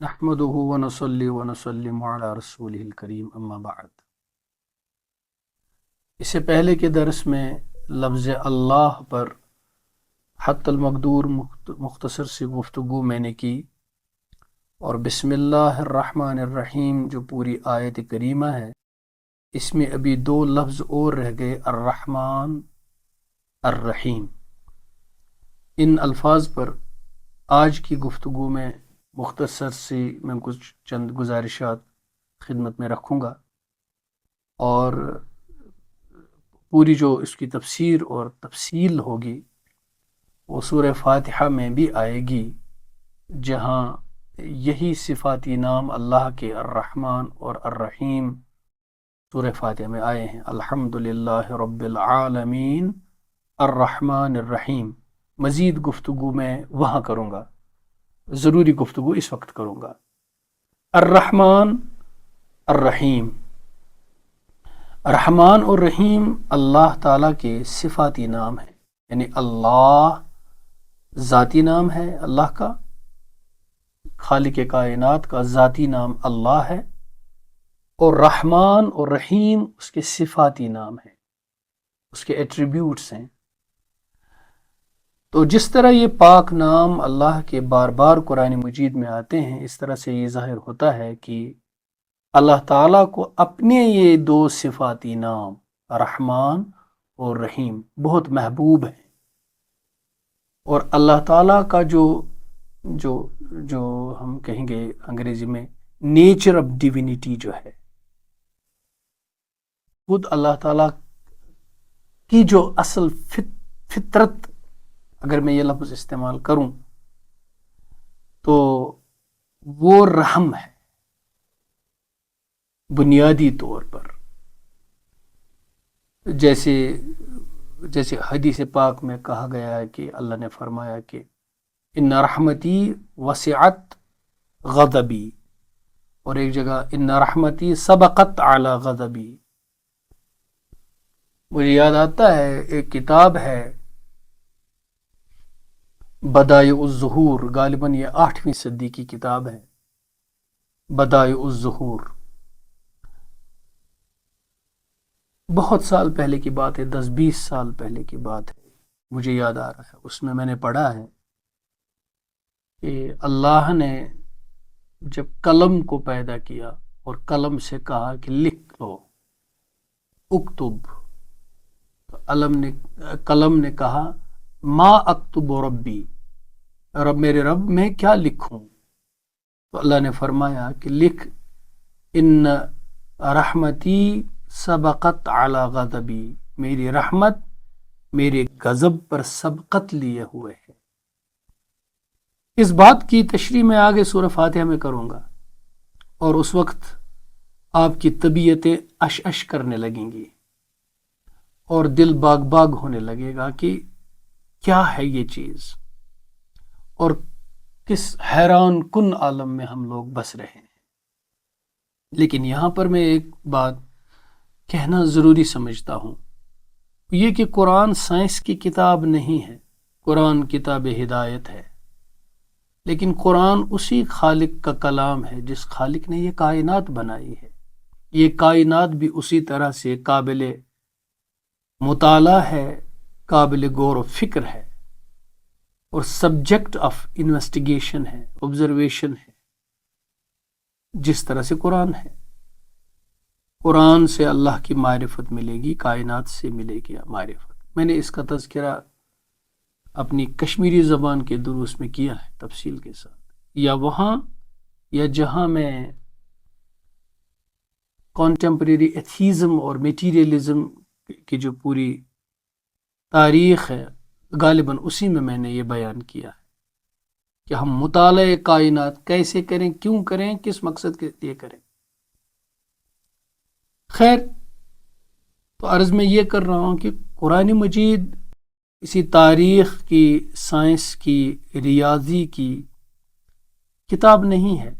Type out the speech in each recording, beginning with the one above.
نحمده ونصلي ونسلم علی رسوله الکریم اما بعد۔ اس سے پہلے کے درس میں لفظ اللہ پر حت المقدور مختصر سی گفتگو میں نے کی، اور بسم اللہ الرحمن الرحیم جو پوری آیت کریمہ ہے اس میں ابھی دو لفظ اور رہ گئے، الرحمن الرحیم۔ ان الفاظ پر آج کی گفتگو میں مختصر سی میں کچھ چند گزارشات خدمت میں رکھوں گا، اور پوری جو اس کی تفسیر اور تفصیل ہوگی وہ سورہ فاتحہ میں بھی آئے گی، جہاں یہی صفاتی نام اللہ کے الرحمن اور الرحیم سورہ فاتحہ میں آئے ہیں۔ الحمدللہ رب العالمین الرحمن الرحیم۔ مزید گفتگو میں وہاں کروں گا، ضروری گفتگو اس وقت کروں گا۔ الرحمن الرحیم، رحمان اور رحیم اللہ تعالیٰ کے صفاتی نام ہیں، یعنی اللہ ذاتی نام ہے اللہ کا، خالق کائنات کا ذاتی نام اللہ ہے، اور رحمان اور رحیم اس کے صفاتی نام ہیں، اس کے ایٹریبیوٹس ہیں۔ تو جس طرح یہ پاک نام اللہ کے بار بار قرآن مجید میں آتے ہیں، اس طرح سے یہ ظاہر ہوتا ہے کہ اللہ تعالیٰ کو اپنے یہ دو صفاتی نام رحمان اور رحیم بہت محبوب ہیں، اور اللہ تعالیٰ کا جو ہم کہیں گے انگریزی میں نیچر آف ڈیوینٹی جو ہے، خود اللہ تعالیٰ کی جو اصل فطرت، اگر میں یہ لفظ استعمال کروں تو وہ رحم ہے بنیادی طور پر، جیسے حدیث پاک میں کہا گیا ہے کہ اللہ نے فرمایا کہ ان رحمتی وسعت غضبی، اور ایک جگہ ان رحمتی سبقت اعلی غضبی۔ مجھے یاد آتا ہے ایک کتاب ہے بدائع الظہور، غالباً یہ 8ویں صدی کی کتاب ہے، بدائع الظہور، بہت سال پہلے کی بات ہے، 10-20 سال پہلے کی بات ہے، مجھے یاد آ رہا ہے۔ اس میں نے پڑھا ہے کہ اللہ نے جب قلم کو پیدا کیا اور قلم سے کہا کہ لکھ لو، اکتب، تو قلم نے کہا ما اکتب ربی، میرے رب میں کیا لکھوں؟ تو اللہ نے فرمایا کہ لکھ ان رحمتی سبقت علی غضبی، میری رحمت میرے غضب پر سبقت لیے ہوئے ہے۔ اس بات کی تشریح میں آگے سورہ فاتحہ میں کروں گا، اور اس وقت آپ کی طبیعتیں اش کرنے لگیں گی اور دل باغ باغ ہونے لگے گا کہ کیا ہے یہ چیز، اور کس حیران کن عالم میں ہم لوگ بس رہے ہیں۔ لیکن یہاں پر میں ایک بات کہنا ضروری سمجھتا ہوں، یہ کہ قرآن سائنس کی کتاب نہیں ہے، قرآن کتاب ہدایت ہے، لیکن قرآن اسی خالق کا کلام ہے جس خالق نے یہ کائنات بنائی ہے۔ یہ کائنات بھی اسی طرح سے قابل مطالعہ ہے، قابل غور و فکر ہے، اور سبجیکٹ آف انویسٹیگیشن ہے، آبزرویشن ہے، جس طرح سے قرآن ہے۔ قرآن سے اللہ کی معرفت ملے گی، کائنات سے ملے گی معرفت۔ میں نے اس کا تذکرہ اپنی کشمیری زبان کے دروس میں کیا ہے تفصیل کے ساتھ، یا وہاں یا جہاں میں کانٹمپریری ایتھیزم اور میٹیریلزم کی جو پوری تاریخ ہے، غالباً اسی میں نے یہ بیان کیا ہے کہ ہم مطالعہ کائنات کیسے کریں، کیوں کریں، کس مقصد کے لیے کریں۔ خیر، تو عرض میں یہ کر رہا ہوں کہ قرآن مجید اسی تاریخ کی، سائنس کی، ریاضی کی کتاب نہیں ہے۔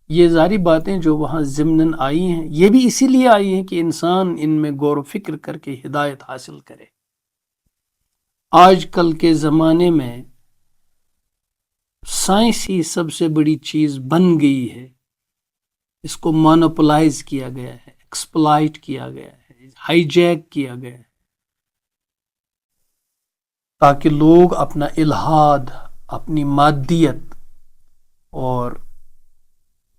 یہ ساری باتیں جو وہاں ضمناً آئی ہیں، یہ بھی اسی لیے آئی ہیں کہ انسان ان میں غور و فکر کر کے ہدایت حاصل کرے۔ آج کل کے زمانے میں سائنس ہی سب سے بڑی چیز بن گئی ہے، اس کو مونوپلائز کیا گیا ہے، ایکسپلائٹ کیا گیا ہے، ہائی جیک کیا گیا ہے، تاکہ لوگ اپنا الحاد، اپنی مادیت اور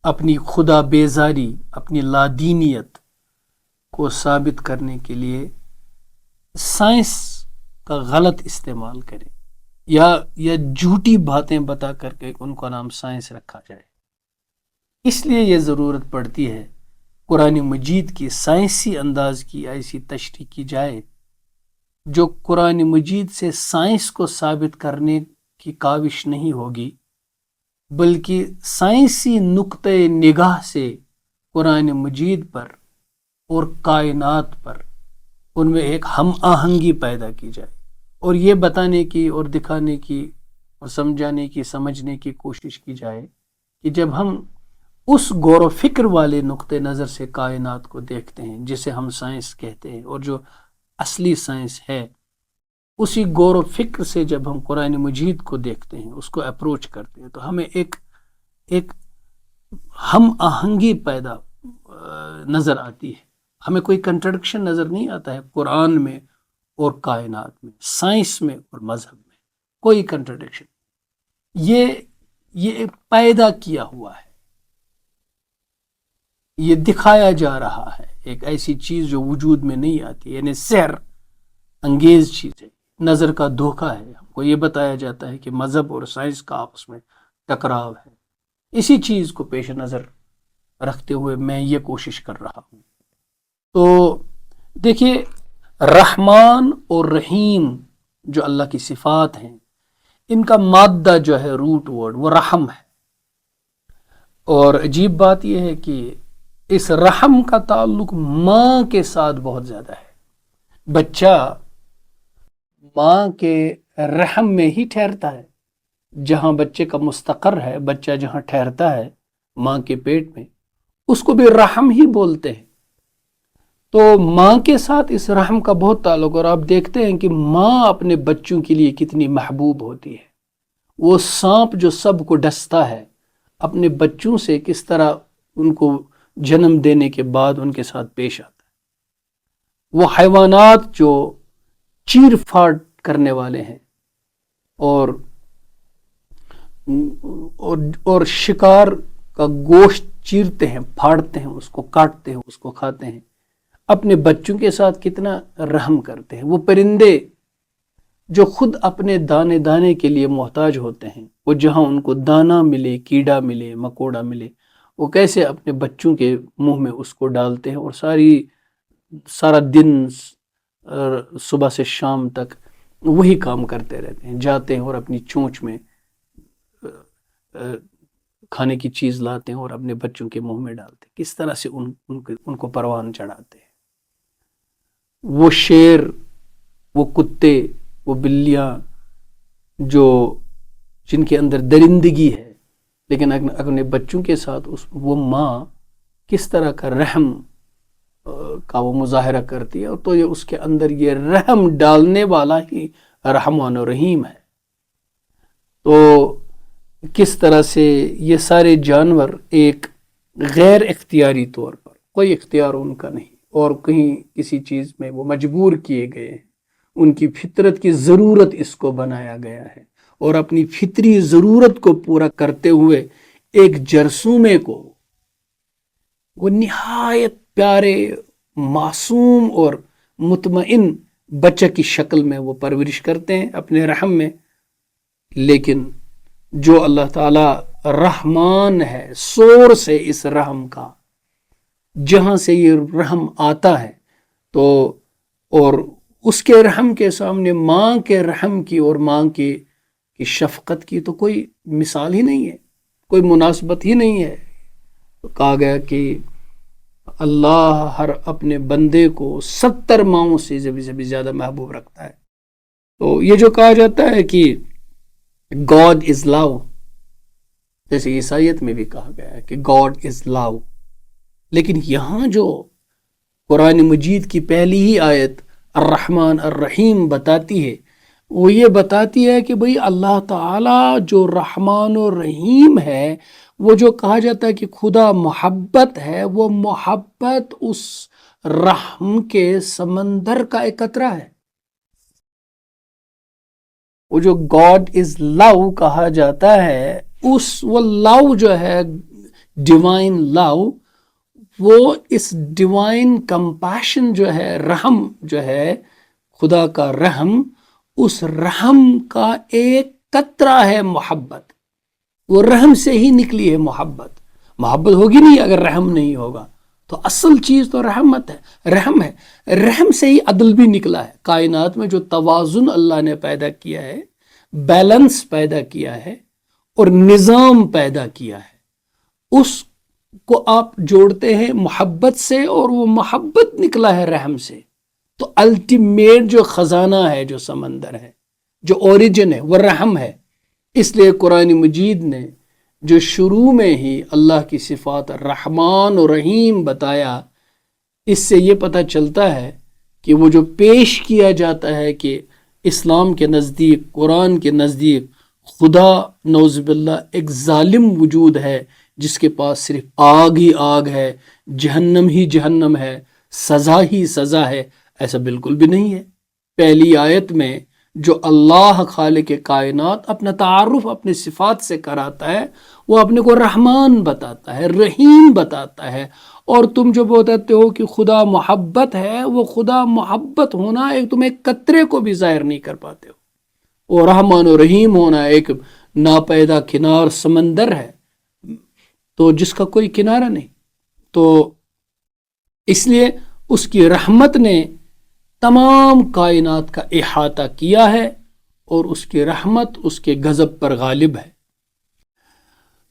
اپنی خدا بیزاری، اپنی لادینیت کو ثابت کرنے کے لیے سائنس کا غلط استعمال کریں، یا جھوٹی باتیں بتا کر کے ان کا نام سائنس رکھا جائے۔ اس لیے یہ ضرورت پڑتی ہے قرآن مجید کی سائنسی انداز کی ایسی تشریح کی جائے جو قرآن مجید سے سائنس کو ثابت کرنے کی کاوش نہیں ہوگی، بلکہ سائنسی نقطۂ نگاہ سے قرآن مجید پر اور کائنات پر ان میں ایک ہم آہنگی پیدا کی جائے، اور یہ بتانے کی اور دکھانے کی اور سمجھانے کی، سمجھنے کی کوشش کی جائے کہ جب ہم اس غور و فکر والے نقطۂ نظر سے کائنات کو دیکھتے ہیں جسے ہم سائنس کہتے ہیں، اور جو اصلی سائنس ہے، اسی غور و فکر سے جب ہم قرآن مجید کو دیکھتے ہیں، اس کو اپروچ کرتے ہیں، تو ہمیں ایک ہم آہنگی پیدا نظر آتی ہے، ہمیں کوئی کنٹرڈکشن نظر نہیں آتا ہے قرآن میں اور کائنات میں، سائنس میں اور مذہب میں، کوئی کنٹرڈکشن۔ یہ پیدا کیا ہوا ہے، یہ دکھایا جا رہا ہے، ایک ایسی چیز جو وجود میں نہیں آتی، یعنی سحر انگیز چیز ہے، نظر کا دھوکہ ہے۔ ہم کو یہ بتایا جاتا ہے کہ مذہب اور سائنس کا آپس میں ٹکراؤ ہے، اسی چیز کو پیش نظر رکھتے ہوئے میں یہ کوشش کر رہا ہوں۔ تو دیکھیے، رحمان اور رحیم جو اللہ کی صفات ہیں، ان کا مادہ جو ہے، روٹ ورڈ، وہ رحم ہے، اور عجیب بات یہ ہے کہ اس رحم کا تعلق ماں کے ساتھ بہت زیادہ ہے۔ بچہ ماں کے رحم میں ہی ٹھہرتا ہے، جہاں بچے کا مستقر ہے، بچہ جہاں ٹھہرتا ہے ماں کے پیٹ میں، اس کو بھی رحم ہی بولتے ہیں۔ تو ماں کے ساتھ اس رحم کا بہت تعلق، اور آپ دیکھتے ہیں کہ ماں اپنے بچوں کے لیے کتنی محبوب ہوتی ہے۔ وہ سانپ جو سب کو ڈستا ہے، اپنے بچوں سے کس طرح ان کو جنم دینے کے بعد ان کے ساتھ پیش آتا ہے۔ وہ حیوانات جو چیر پھاڑ کرنے والے ہیں اور شکار کا گوشت چیرتے ہیں، پھاڑتے ہیں، اس کو کاٹتے ہیں، اس کو کھاتے ہیں، اپنے بچوں کے ساتھ کتنا رحم کرتے ہیں۔ وہ پرندے جو خود اپنے دانے دانے کے لیے محتاج ہوتے ہیں، وہ جہاں ان کو دانہ ملے، کیڑا ملے، مکوڑا ملے، وہ کیسے اپنے بچوں کے منہ میں اس کو ڈالتے ہیں، اور سارا دن صبح سے شام تک وہی کام کرتے رہتے ہیں، جاتے ہیں اور اپنی چونچ میں کھانے کی چیز لاتے ہیں اور اپنے بچوں کے منہ میں ڈالتے ہیں۔ کس طرح سے ان کو پروان چڑھاتے ہیں۔ وہ شیر، وہ کتے، وہ بلیاں جن کے اندر درندگی ہے، لیکن اپنے بچوں کے ساتھ وہ ماں کس طرح کا رحم کا وہ مظاہرہ کرتی ہے، تو یہ اس کے اندر یہ رحم ڈالنے والا ہی رحمان و رحیم ہے۔ تو کس طرح سے یہ سارے جانور ایک غیر اختیاری طور پر، کوئی اختیار ان کا نہیں، اور کہیں کسی چیز میں وہ مجبور کیے گئے ہیں، ان کی فطرت کی ضرورت اس کو بنایا گیا ہے، اور اپنی فطری ضرورت کو پورا کرتے ہوئے ایک جرثومے کو وہ نہایت پیارے، معصوم اور مطمئن بچہ کی شکل میں وہ پرورش کرتے ہیں اپنے رحم میں۔ لیکن جو اللہ تعالی رحمان ہے، سورس ہے اس رحم کا، جہاں سے یہ رحم آتا ہے، تو اور اس کے رحم کے سامنے ماں کے رحم کی اور ماں کی شفقت کی تو کوئی مثال ہی نہیں ہے، کوئی مناسبت ہی نہیں ہے۔ کہا گیا کہ اللہ ہر اپنے بندے کو 70 ماؤں سے بھی زیادہ محبوب رکھتا ہے۔ تو یہ جو کہا جاتا ہے کہ God is love، جیسے عیسائیت میں بھی کہا گیا ہے کہ God is love، لیکن یہاں جو قرآن مجید کی پہلی ہی آیت الرحمن الرحیم بتاتی ہے، وہ یہ بتاتی ہے کہ بھئی اللہ تعالیٰ جو رحمان و رحیم ہے، وہ جو کہا جاتا ہے کہ خدا محبت ہے، وہ محبت اس رحم کے سمندر کا ایک قطرہ ہے۔ وہ جو گاڈ از لو کہا جاتا ہے، وہ لو جو ہے ڈیوائن لو، وہ اس ڈیوائن کمپیشن جو ہے، رحم جو ہے خدا کا رحم، اس رحم کا ایک قطرہ ہے محبت۔ وہ رحم سے ہی نکلی ہے محبت ہوگی نہیں اگر رحم نہیں ہوگا۔ تو اصل چیز تو رحمت ہے، رحم ہے، رحم سے ہی عدل بھی نکلا ہے۔ کائنات میں جو توازن اللہ نے پیدا کیا ہے، بیلنس پیدا کیا ہے اور نظام پیدا کیا ہے، اس کو آپ جوڑتے ہیں محبت سے، اور وہ محبت نکلا ہے رحم سے۔ تو الٹیمیٹ جو خزانہ ہے، جو سمندر ہے، جو اوریجن ہے، وہ رحم ہے۔ اس لیے قرآن مجید نے جو شروع میں ہی اللہ کی صفات رحمان و رحیم بتایا، اس سے یہ پتہ چلتا ہے کہ وہ جو پیش کیا جاتا ہے کہ اسلام کے نزدیک، قرآن کے نزدیک خدا نعوذ باللہ ایک ظالم وجود ہے، جس کے پاس صرف آگ ہی آگ ہے، جہنم ہی جہنم ہے، سزا ہی سزا ہے، ایسا بالکل بھی نہیں ہے۔ پہلی آیت میں جو اللہ خالق کائنات اپنا تعارف اپنے صفات سے کراتا ہے، وہ اپنے کو رحمان بتاتا ہے، رحیم بتاتا ہے۔ اور تم جو بتاتے ہو کہ خدا محبت ہے، وہ خدا محبت ہونا ایک تم ایک قطرے کو بھی ظاہر نہیں کر پاتے ہو، اور رحمان و رحیم ہونا ایک ناپیدا کنار سمندر ہے، تو جس کا کوئی کنارہ نہیں۔ تو اس لیے اس کی رحمت نے تمام کائنات کا احاطہ کیا ہے، اور اس کی رحمت اس کے غضب پر غالب ہے۔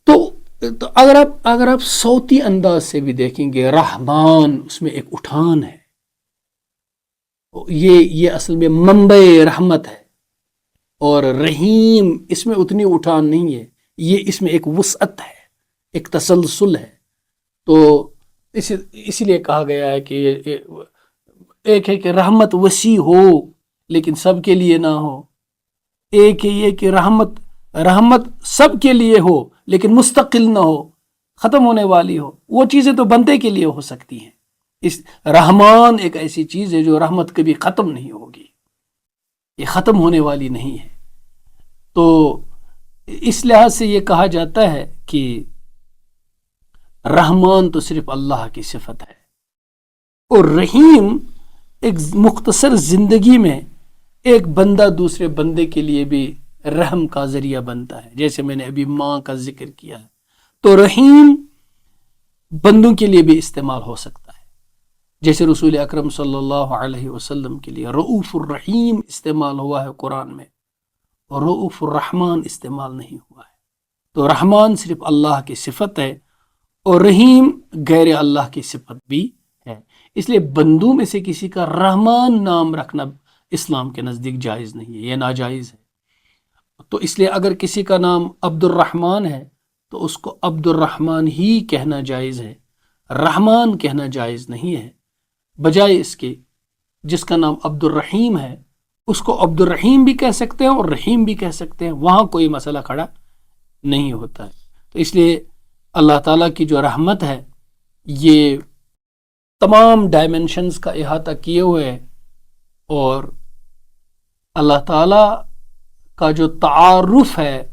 تو اگر آپ صوتی انداز سے بھی دیکھیں گے، رحمان اس میں ایک اٹھان ہے، یہ اصل میں منبع رحمت ہے، اور رحیم اس میں اتنی اٹھان نہیں ہے، یہ اس میں ایک وسعت ہے، ایک تسلسل ہے۔ تو اسی لیے کہا گیا ہے کہ ایک ہے کہ رحمت وسیع ہو لیکن سب کے لیے نہ ہو، ایک ہے یہ کہ رحمت سب کے لیے ہو لیکن مستقل نہ ہو، ختم ہونے والی ہو۔ وہ چیزیں تو بندے کے لیے ہو سکتی ہیں، اس رحمان ایک ایسی چیز ہے جو رحمت کبھی ختم نہیں ہوگی، یہ ختم ہونے والی نہیں ہے۔ تو اس لحاظ سے یہ کہا جاتا ہے کہ رحمان تو صرف اللہ کی صفت ہے، اور رحیم ایک مختصر زندگی میں ایک بندہ دوسرے بندے کے لیے بھی رحم کا ذریعہ بنتا ہے۔ جیسے میں نے ابھی ماں کا ذکر کیا ہے، تو رحیم بندوں کے لیے بھی استعمال ہو سکتا ہے، جیسے رسول اکرم صلی اللہ علیہ وسلم کے لیے رؤوف الرحیم استعمال ہوا ہے قرآن میں، اور رؤوف الرحمان استعمال نہیں ہوا ہے۔ تو رحمان صرف اللہ کی صفت ہے، اور رحیم غیر اللہ کی صفت بھی ہے۔ اس لیے بندوں میں سے کسی کا رحمان نام رکھنا اسلام کے نزدیک جائز نہیں ہے، یہ ناجائز ہے۔ تو اس لیے اگر کسی کا نام عبد الرحمن ہے تو اس کو عبد الرحمن ہی کہنا جائز ہے، رحمان کہنا جائز نہیں ہے، بجائے اس کے جس کا نام عبد الرحیم ہے اس کو عبد الرحیم بھی کہہ سکتے ہیں اور رحیم بھی کہہ سکتے ہیں، وہاں کوئی مسئلہ کھڑا نہیں ہوتا ہے۔ تو اس لیے اللہ تعالیٰ کی جو رحمت ہے یہ تمام ڈائمنشنز کا احاطہ کیے ہوئے ہے، اور اللہ تعالیٰ کا جو تعارف ہے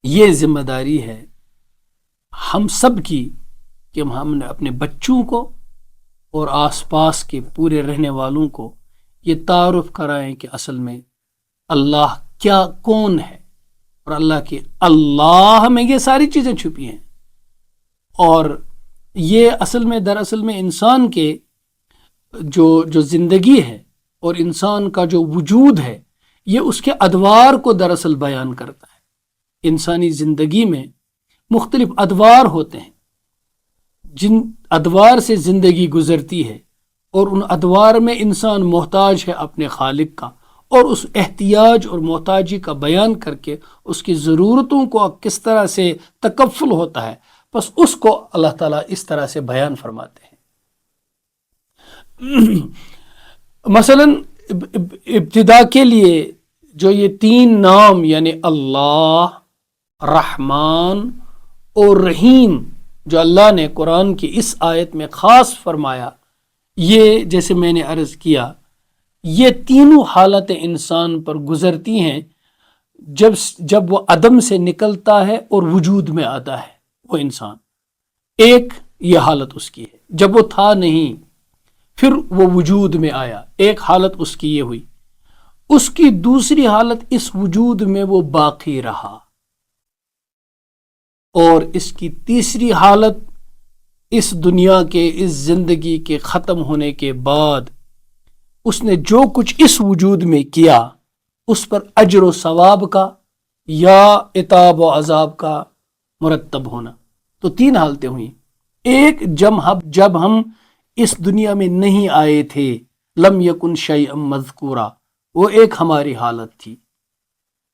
یہ ذمہ داری ہے ہم سب کی کہ ہم نے اپنے بچوں کو اور آس پاس کے پورے رہنے والوں کو یہ تعارف کرائیں کہ اصل میں اللہ کیا کون ہے، اور اللہ میں یہ ساری چیزیں چھپی ہیں، اور یہ دراصل میں انسان کے جو زندگی ہے اور انسان کا جو وجود ہے یہ اس کے ادوار کو دراصل بیان کرتا ہے۔ انسانی زندگی میں مختلف ادوار ہوتے ہیں، جن ادوار سے زندگی گزرتی ہے، اور ان ادوار میں انسان محتاج ہے اپنے خالق کا، اور اس احتیاج اور محتاجی کا بیان کر کے اس کی ضرورتوں کو کس طرح سے تکفل ہوتا ہے، بس اس کو اللہ تعالیٰ اس طرح سے بیان فرماتے ہیں۔ مثلا ابتدا کے لیے جو یہ تین نام یعنی اللہ، رحمان اور رحیم جو اللہ نے قرآن کی اس آیت میں خاص فرمایا، یہ جیسے میں نے عرض کیا یہ تینوں حالتیں انسان پر گزرتی ہیں جب وہ عدم سے نکلتا ہے اور وجود میں آتا ہے وہ انسان۔ ایک یہ حالت اس کی ہے جب وہ تھا نہیں پھر وہ وجود میں آیا، ایک حالت اس کی یہ ہوئی۔ اس کی دوسری حالت اس وجود میں وہ باقی رہا، اور اس کی تیسری حالت اس دنیا کے اس زندگی کے ختم ہونے کے بعد اس نے جو کچھ اس وجود میں کیا اس پر اجر و ثواب کا یا عتاب و عذاب کا مرتب ہونا۔ تو تین حالتیں ہوئیں۔ ایک جب ہم اس دنیا میں نہیں آئے تھے، لم یکن شیئا مذکورا، وہ ایک ہماری حالت تھی۔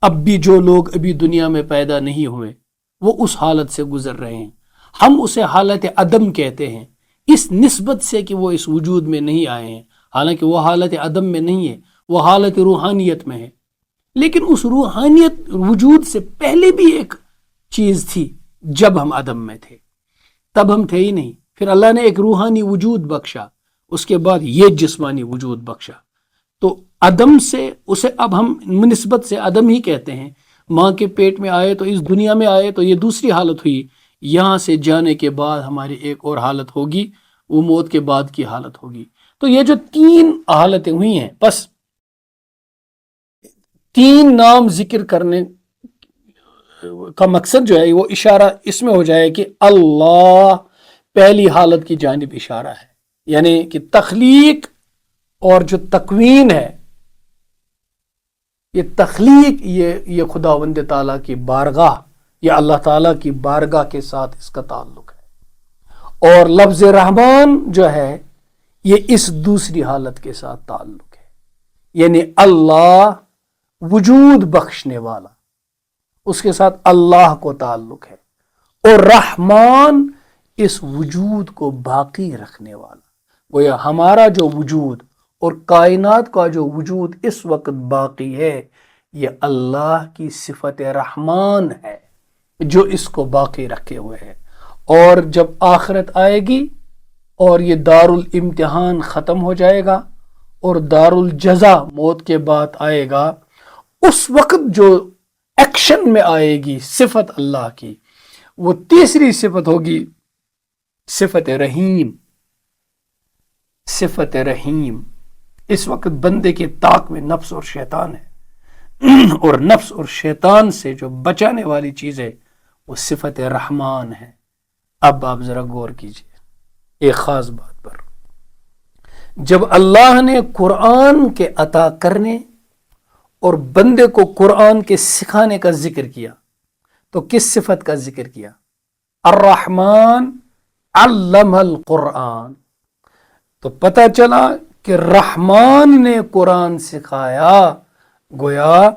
اب بھی جو لوگ ابھی دنیا میں پیدا نہیں ہوئے وہ اس حالت سے گزر رہے ہیں، ہم اسے حالت عدم کہتے ہیں اس نسبت سے کہ وہ اس وجود میں نہیں آئے ہیں، حالانکہ وہ حالت عدم میں نہیں ہے، وہ حالت روحانیت میں ہے۔ لیکن اس روحانیت وجود سے پہلے بھی ایک چیز تھی جب ہم عدم میں تھے، تب ہم تھے ہی نہیں، پھر اللہ نے ایک روحانی وجود بخشا، اس کے بعد یہ جسمانی وجود بخشا۔ تو عدم سے اسے اب ہم نسبت سے عدم ہی کہتے ہیں۔ ماں کے پیٹ میں آئے تو اس دنیا میں آئے تو یہ دوسری حالت ہوئی، یہاں سے جانے کے بعد ہماری ایک اور حالت ہوگی، وہ موت کے بعد کی حالت ہوگی۔ تو یہ جو تین حالتیں ہوئی ہیں، بس تین نام ذکر کرنے کا مقصد جو ہے وہ اشارہ اس میں ہو جائے کہ اللہ پہلی حالت کی جانب اشارہ ہے، یعنی کہ تخلیق اور جو تکوین ہے، یہ تخلیق یہ خداوند تعالیٰ کی بارگاہ یا اللہ تعالیٰ کی بارگاہ کے ساتھ اس کا تعلق ہے، اور لفظ رحمان جو ہے یہ اس دوسری حالت کے ساتھ تعلق ہے، یعنی اللہ وجود بخشنے والا، اس کے ساتھ اللہ کو تعلق ہے، اور رحمان اس وجود کو باقی رکھنے والا۔ گویا ہمارا جو وجود اور کائنات کا جو وجود اس وقت باقی ہے یہ اللہ کی صفت رحمان ہے جو اس کو باقی رکھے ہوئے ہے۔ اور جب آخرت آئے گی اور یہ دار الامتحان ختم ہو جائے گا اور دار الجزا موت کے بعد آئے گا، اس وقت جو ایکشن میں آئے گی صفت اللہ کی، وہ تیسری صفت ہوگی صفت رحیم۔ صفت رحیم اس وقت بندے کے طاق میں نفس اور شیطان ہے، اور نفس اور شیطان سے جو بچانے والی چیز ہے وہ صفت رحمان ہے۔ اب آپ ذرا غور کیجئے ایک خاص بات پر۔ جب اللہ نے قرآن کے عطا کرنے اور بندے کو قرآن کے سکھانے کا ذکر کیا تو کس صفت کا ذکر کیا؟ الرحمن علم القرآن۔ تو پتہ چلا کہ رحمان نے قرآن سکھایا، گویا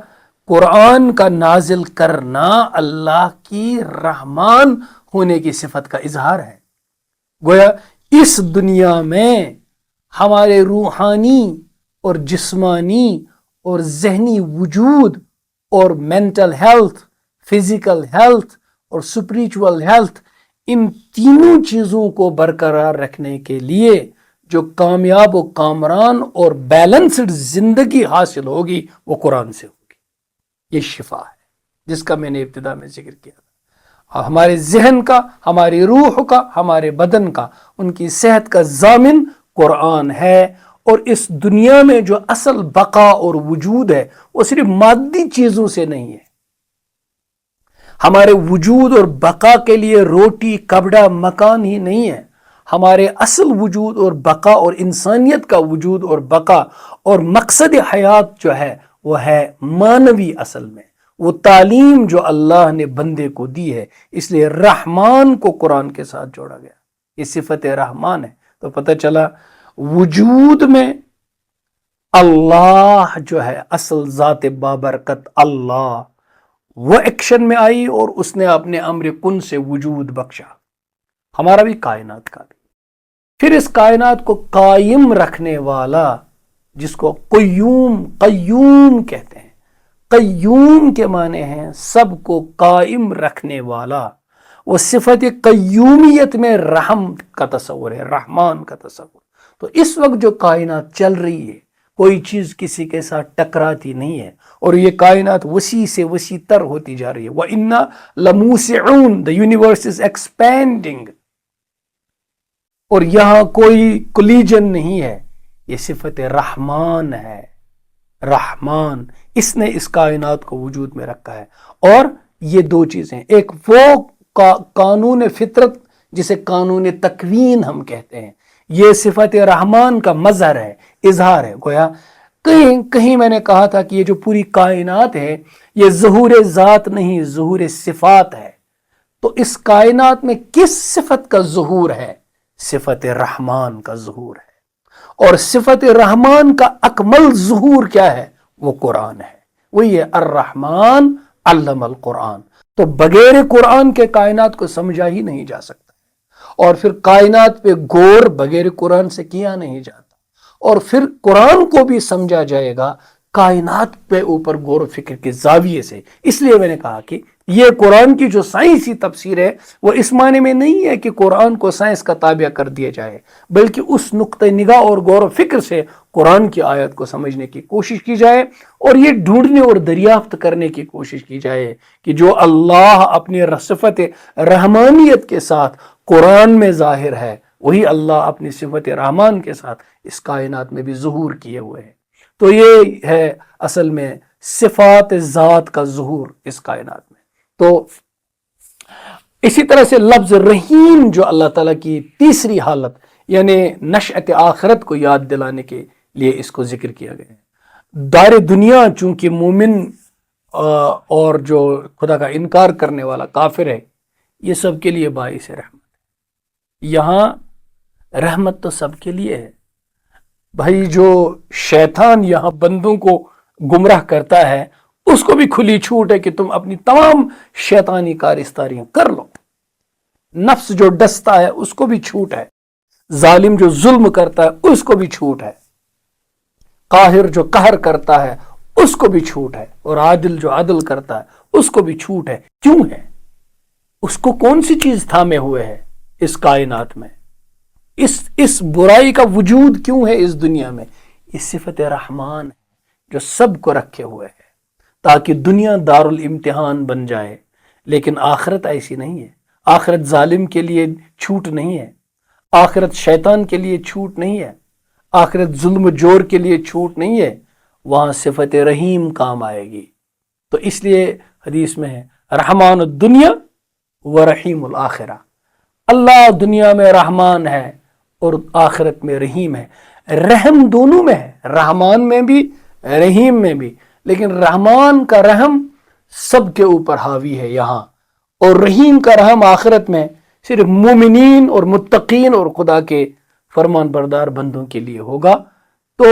قرآن کا نازل کرنا اللہ کی رحمان ہونے کی صفت کا اظہار ہے۔ گویا اس دنیا میں ہمارے روحانی اور جسمانی اور ذہنی وجود اور مینٹل ہیلتھ، فزیکل ہیلتھ اور اسپریچول ہیلتھ، ان تینوں چیزوں کو برقرار رکھنے کے لیے جو کامیاب و کامران اور بیلنسڈ زندگی حاصل ہوگی وہ قرآن سے ہوگی۔ یہ شفا ہے جس کا میں نے ابتدا میں ذکر کیا تھا۔ ہمارے ذہن کا، ہماری روح کا، ہمارے بدن کا، ان کی صحت کا ضامن قرآن ہے۔ اور اس دنیا میں جو اصل بقا اور وجود ہے وہ صرف مادی چیزوں سے نہیں ہے۔ ہمارے وجود اور بقا کے لیے روٹی، کپڑا، مکان ہی نہیں ہے۔ ہمارے اصل وجود اور بقا اور انسانیت کا وجود اور بقا اور مقصد حیات جو ہے وہ ہے مانوی، اصل میں وہ تعلیم جو اللہ نے بندے کو دی ہے۔ اس لیے رحمان کو قرآن کے ساتھ جوڑا گیا، یہ صفت رحمان ہے۔ تو پتہ چلا وجود میں اللہ جو ہے اصل ذات بابرکت اللہ، وہ ایکشن میں آئی اور اس نے اپنے امر کن سے وجود بخشا، ہمارا بھی کائنات کا بھی۔ پھر اس کائنات کو قائم رکھنے والا جس کو قیوم کہتے ہیں. قیوم کے معنی ہیں سب کو قائم رکھنے والا. وہ صفت قیومیت میں رحم کا تصور ہے، رحمان کا تصور. تو اس وقت جو کائنات چل رہی ہے، کوئی چیز کسی کے ساتھ ٹکراتی نہیں ہے، اور یہ کائنات وسیع سے وسیع تر ہوتی جا رہی ہے. وَإِنَّا لَمُوسِعُونَ the universe is expanding. اور یہاں کوئی کولیجن نہیں ہے، یہ صفت رحمان ہے. رحمان اس نے اس کائنات کو وجود میں رکھا ہے. اور یہ دو چیزیں، ایک وہ قانون فطرت جسے قانون تکوین ہم کہتے ہیں، یہ صفت رحمان کا مظہر ہے، اظہار ہے. گویا کہیں میں نے کہا تھا کہ یہ جو پوری کائنات ہے یہ ظہور ذات نہیں، ظہور صفات ہے. تو اس کائنات میں کس صفت کا ظہور ہے؟ صفت رحمان کا ظہور ہے. اور صفت رحمان کا اکمل ظہور کیا ہے؟ وہ قرآن ہے. وہی ہے الرحمن علم القرآن. تو بغیر قرآن کے کائنات کو سمجھا ہی نہیں جا سکتا، اور پھر کائنات پہ غور بغیر قرآن سے کیا نہیں جاتا، اور پھر قرآن کو بھی سمجھا جائے گا کائنات پہ اوپر غور و فکر کے زاویے سے. اس لیے میں نے کہا کہ یہ قرآن کی جو سائنسی تفسیر ہے وہ اس معنی میں نہیں ہے کہ قرآن کو سائنس کا تابع کر دیا جائے، بلکہ اس نقطہ نگاہ اور غور و فکر سے قرآن کی آیت کو سمجھنے کی کوشش کی جائے، اور یہ ڈھونڈنے اور دریافت کرنے کی کوشش کی جائے کہ جو اللہ اپنی صفت رحمانیت کے ساتھ قرآن میں ظاہر ہے، وہی اللہ اپنی صفت رحمان کے ساتھ اس کائنات میں بھی ظہور کیے ہوئے ہیں. تو یہ ہے اصل میں صفات ذات کا ظہور اس کائنات میں. تو اسی طرح سے لفظ رحیم جو اللہ تعالیٰ کی تیسری حالت یعنی نشأت آخرت کو یاد دلانے کے لیے اس کو ذکر کیا گیا ہے. دار دنیا چونکہ مومن اور جو خدا کا انکار کرنے والا کافر ہے، یہ سب کے لیے باعث رحمت ہے. یہاں رحمت تو سب کے لیے ہے بھائی. جو شیطان یہاں بندوں کو گمراہ کرتا ہے اس کو بھی کھلی چھوٹ ہے کہ تم اپنی تمام شیطانی کارستاریاں کر لو. نفس جو ڈستا ہے اس کو بھی چھوٹ ہے، ظالم جو ظلم کرتا ہے اس کو بھی چھوٹ ہے، قاہر جو قہر کرتا ہے اس کو بھی چھوٹ ہے، اور عادل جو عدل کرتا ہے اس کو بھی چھوٹ ہے. کیوں ہے؟ اس کو کون سی چیز تھامے ہوئے ہے اس کائنات میں؟ اس برائی کا وجود کیوں ہے اس دنیا میں؟ یہ صفت رحمان ہے جو سب کو رکھے ہوئے ہے تاکہ دنیا دار الامتحان بن جائے. لیکن آخرت ایسی نہیں ہے. آخرت ظالم کے لیے چھوٹ نہیں ہے، آخرت شیطان کے لیے چھوٹ نہیں ہے، آخرت ظلم جور کے لیے چھوٹ نہیں ہے. وہاں صفت رحیم کام آئے گی. تو اس لیے حدیث میں ہے رحمان الدنیا و رحیم الآخرہ. اللہ دنیا میں رحمان ہے اور آخرت میں رحیم ہے. رحم دونوں میں ہے، رحمان میں بھی رحیم میں بھی، لیکن رحمان کا رحم سب کے اوپر حاوی ہے یہاں، اور رحیم کا رحم آخرت میں صرف مومنین اور متقین اور خدا کے فرمان بردار بندوں کے لیے ہوگا. تو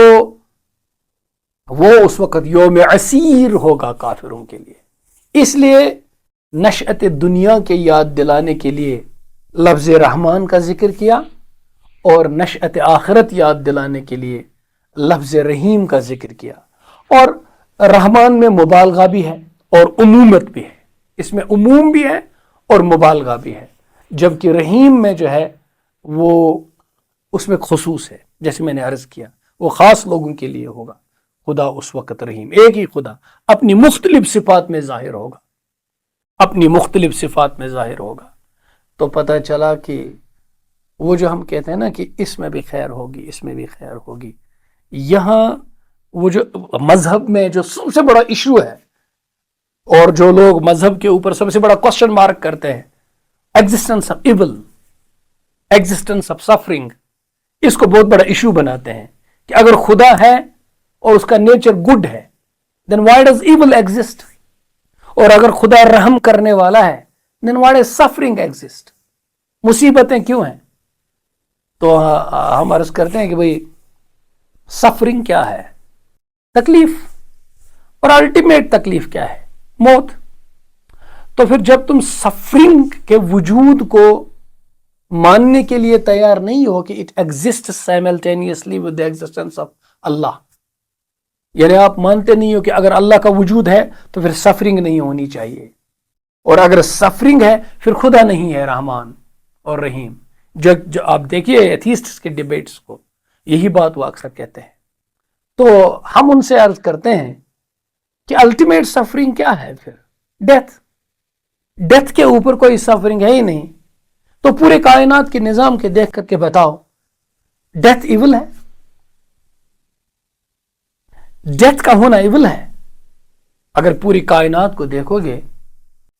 وہ اس وقت یوم عسیر ہوگا کافروں کے لیے. اس لیے نشأت دنیا کے یاد دلانے کے لیے لفظ رحمان کا ذکر کیا، اور نشأت آخرت یاد دلانے کے لیے لفظ رحیم کا ذکر کیا. اور رحمان میں مبالغہ بھی ہے اور عمومت بھی ہے، اس میں عموم بھی ہے اور مبالغہ بھی ہے، جبکہ رحیم میں جو ہے وہ اس میں خصوص ہے. جیسے میں نے عرض کیا وہ خاص لوگوں کے لیے ہوگا. خدا اس وقت رحیم، ایک ہی خدا اپنی مختلف صفات میں ظاہر ہوگا، اپنی مختلف صفات میں ظاہر ہوگا. تو پتہ چلا کہ وہ جو ہم کہتے ہیں نا کہ اس میں بھی خیر ہوگی، اس میں بھی خیر ہوگی، یہاں وہ جو مذہب میں جو سب سے بڑا ایشو ہے اور جو لوگ مذہب کے اوپر سب سے بڑا کوسچن مارک کرتے ہیں، existence of evil, existence of suffering, اس کو بہت بڑا ایشو بناتے ہیں کہ اگر خدا ہے اور اس کا نیچر گڈ ہے then why does evil exist؟ اور اگر خدا رحم کرنے والا ہے then why does suffering exist؟ مصیبتیں کیوں ہیں؟ تو ہم عرض کرتے ہیں کہ بھئی سفرنگ کیا ہے؟ تکلیف، اور الٹیمیٹ تکلیف کیا ہے؟ موت. تو پھر جب تم سفرنگ کے وجود کو ماننے کے لیے تیار نہیں ہو کہ it exist simultaneously with the existence of Allah, یعنی آپ مانتے نہیں ہو کہ اگر اللہ کا وجود ہے تو پھر سفرنگ نہیں ہونی چاہیے، اور اگر سفرنگ ہے پھر خدا نہیں ہے رحمان اور رحیم۔ جو آپ دیکھیے ایتھیسٹس کے ڈیبیٹس کو، یہی بات وہ اکثر کہتے ہیں۔ تو ہم ان سے عرض کرتے ہیں کہ الٹیمیٹ سفرنگ کیا ہے؟ پھر ڈیتھ کے اوپر کوئی سفرنگ ہے ہی نہیں، تو پورے کائنات کے نظام کے دیکھ کر کے بتاؤ ڈیتھ ایول ہے؟ ڈیتھ کا ہونا ایول ہے؟ اگر پوری کائنات کو دیکھو گے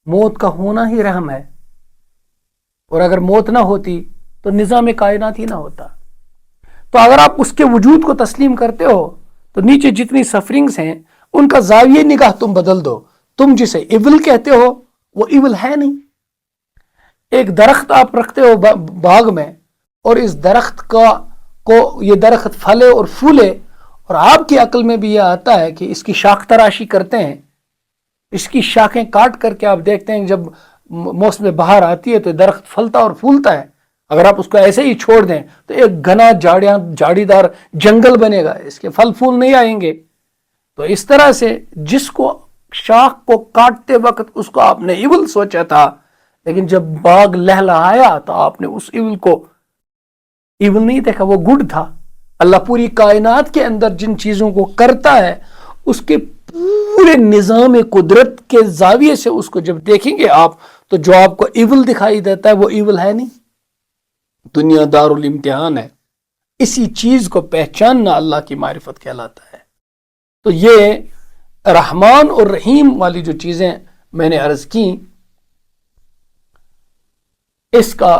موت کا ہونا ہی رحم ہے، اور اگر موت نہ ہوتی تو نظام کائنات ہی نہ ہوتا۔ تو اگر آپ اس کے وجود کو تسلیم کرتے ہو تو نیچے جتنی سفرنگز ہیں ان کا زاویہ نگاہ تم بدل دو۔ تم جسے ایول کہتے ہو وہ ایول ہے نہیں۔ ایک درخت آپ رکھتے ہو باغ میں، اور اس درخت کو یہ درخت پھلے اور پھولے، اور آپ کی عقل میں بھی یہ آتا ہے کہ اس کی شاخ تراشی کرتے ہیں، اس کی شاخیں کاٹ کر کے آپ دیکھتے ہیں جب موسم بہار آتی ہے تو درخت پھلتا اور پھولتا ہے۔ اگر آپ اس کو ایسے ہی چھوڑ دیں تو ایک گھنا جھاڑی دار جنگل بنے گا، اس کے پھل پھول نہیں آئیں گے۔ تو اس طرح سے جس کو شاخ کو کاٹتے وقت اس کو آپ نے ایول سوچا تھا، لیکن جب باغ لہلہایا تو آپ نے اس ایول کو ایول نہیں دیکھا، وہ گڈ تھا۔ اللہ پوری کائنات کے اندر جن چیزوں کو کرتا ہے اس کے پورے نظام قدرت کے زاویے سے اس کو جب دیکھیں گے آپ، تو جو آپ کو ایول دکھائی دیتا ہے وہ ایول ہے نہیں۔ دنیا دار الامتحان ہے۔ اسی چیز کو پہچاننا اللہ کی معرفت کہلاتا ہے۔ تو یہ رحمان اور رحیم والی جو چیزیں میں نے عرض کی، اس کا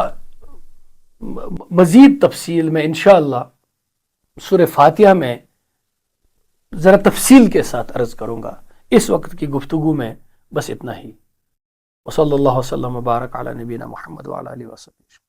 مزید تفصیل میں انشاءاللہ سورہ فاتحہ میں ذرا تفصیل کے ساتھ عرض کروں گا۔ اس وقت کی گفتگو میں بس اتنا ہی۔ وصلی اللہ وسلم وبارک علی نبینا محمد وعلی آلہ وصحبہ۔